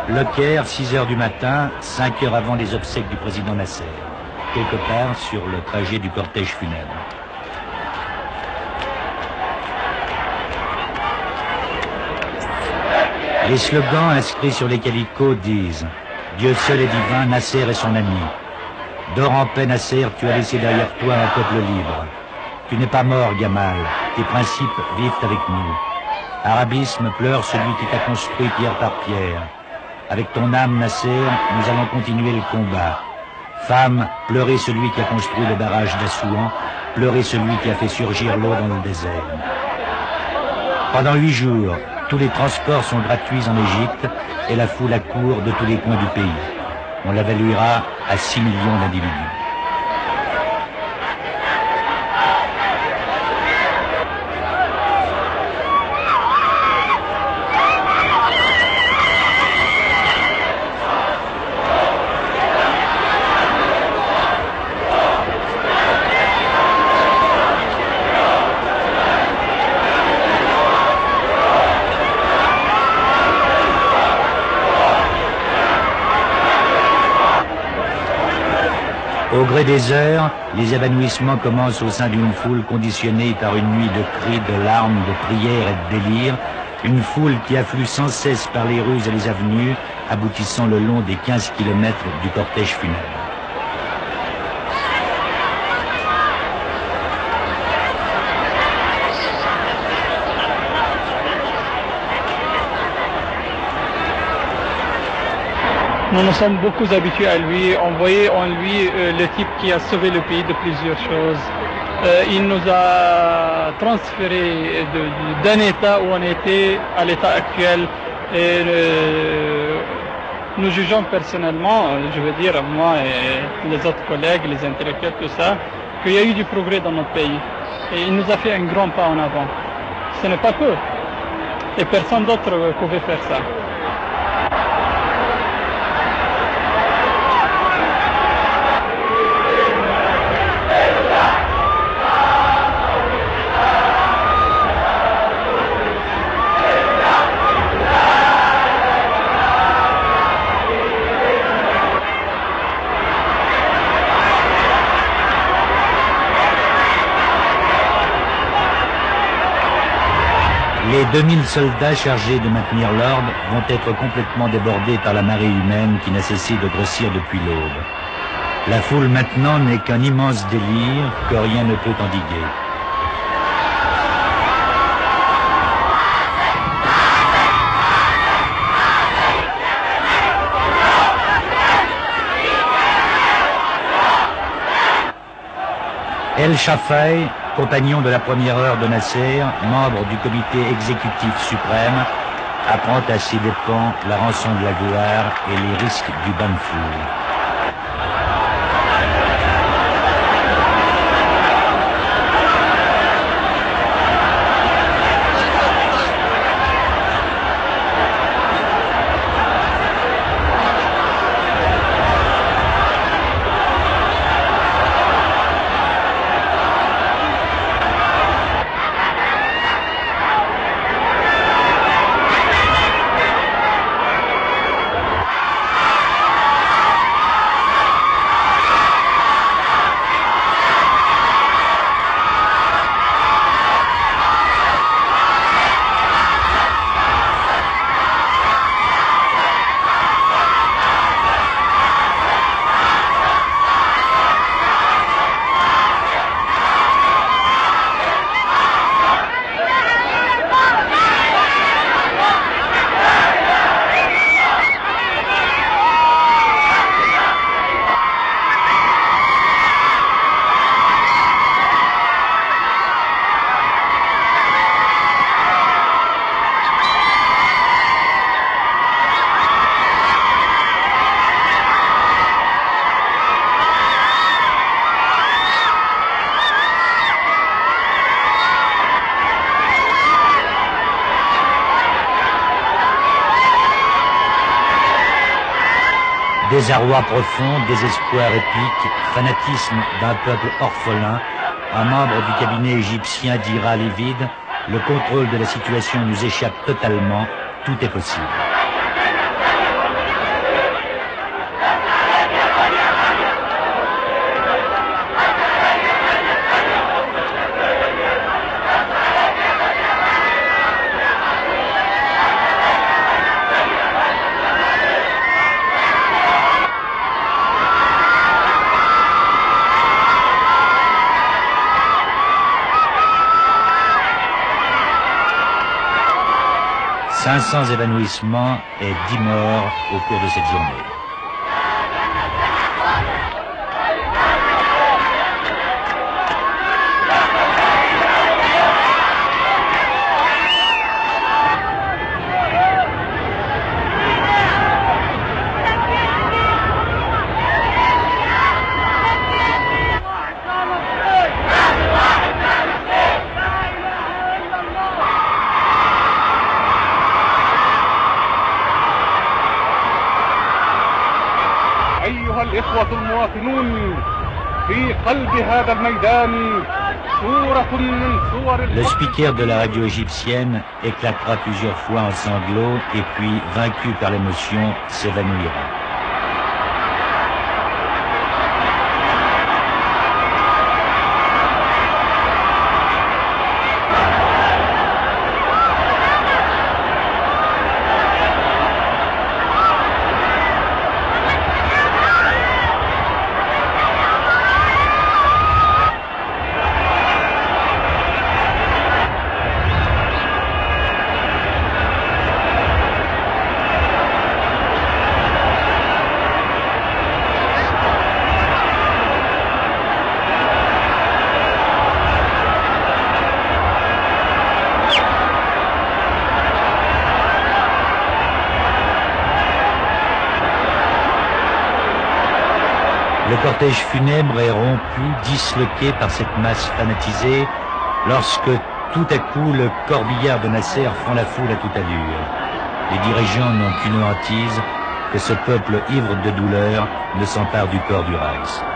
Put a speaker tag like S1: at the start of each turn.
S1: Le Caire, 6 heures du matin, 5 heures avant les obsèques du président Nasser. Quelque part sur le trajet du cortège funèbre. Les slogans inscrits sur les calicots disent « Dieu seul est divin, Nasser est son ami. Dors en paix, Nasser, tu as laissé derrière toi un peuple libre. Tu n'es pas mort, Gamal, tes principes vivent avec nous. Arabisme, pleure celui qui t'a construit pierre par pierre. Avec ton âme, Nasser, nous allons continuer le combat. Femme, pleurez celui qui a construit le barrage d'Assouan, pleurez celui qui a fait surgir l'eau dans le désert. » Pendant 8 jours, tous les transports sont gratuits en Égypte et la foule accourt de tous les coins du pays. On l'évaluera à 6 millions d'individus. Au gré des heures, les évanouissements commencent au sein d'une foule conditionnée par une nuit de cris, de larmes, de prières et de délires, une foule qui afflue sans cesse par les rues et les avenues, aboutissant le long des 15 kilomètres du cortège funèbre.
S2: Nous nous sommes beaucoup habitués à lui. On voyait en lui le type qui a sauvé le pays de plusieurs choses. Il nous a transféré d'un état où on était à l'état actuel. Et nous jugeons personnellement, je veux dire moi et les autres collègues, les intellectuels, tout ça, qu'il y a eu du progrès dans notre pays. Et il nous a fait un grand pas en avant. Ce n'est pas peu. Et personne d'autre pouvait faire ça.
S1: Les 2000 soldats chargés de maintenir l'ordre vont être complètement débordés par la marée humaine qui n'a cessé de grossir depuis l'aube. La foule maintenant n'est qu'un immense délire que rien ne peut endiguer. El Shafai, compagnon de la première heure de Nasser, membre du comité exécutif suprême, apprend à ses dépens la rançon de la gloire et les risques du bain de foule. Désarroi profond, désespoir épique, fanatisme d'un peuple orphelin, un membre du cabinet égyptien dira livide, le contrôle de la situation nous échappe totalement, tout est possible. 500 évanouissements et 10 morts au cours de cette journée.
S3: أيها الإخوة المواطنون في قلب هذا الميدان صورة من صور
S1: Le speaker de la radio égyptienne éclatera plusieurs fois en sanglots et puis, vaincu par l'émotion, s'évanouira. Le cortège funèbre est rompu, disloqué par cette masse fanatisée, lorsque tout à coup le corbillard de Nasser fend la foule à toute allure. Les dirigeants n'ont qu'une hantise, que ce peuple ivre de douleur ne s'empare du corps du Reichs.